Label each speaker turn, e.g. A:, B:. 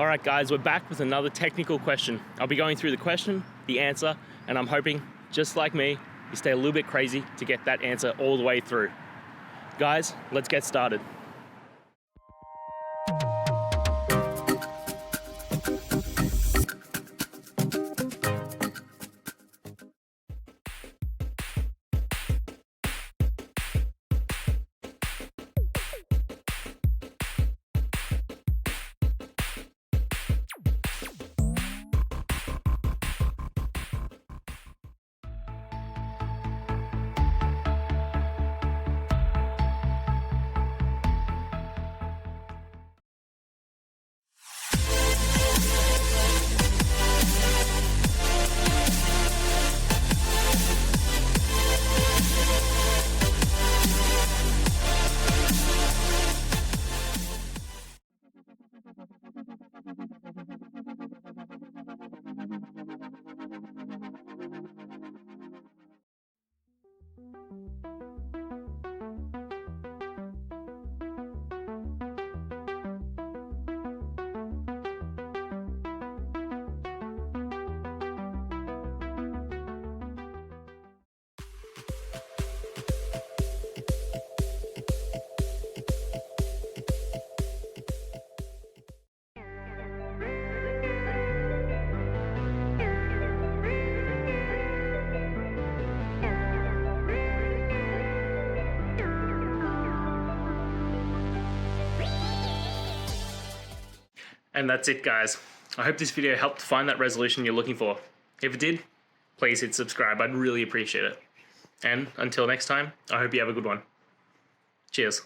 A: All right, guys, we're back with another technical question. I'll be going through the question, the answer, and I'm hoping, just like me, you stay a little bit crazy to get that answer all the way through. Guys, let's get started. And that's it, guys. I hope this video helped find that resolution you're looking for. If it did, please hit subscribe. I'd really appreciate it. And until next time, I hope you have a good one. Cheers.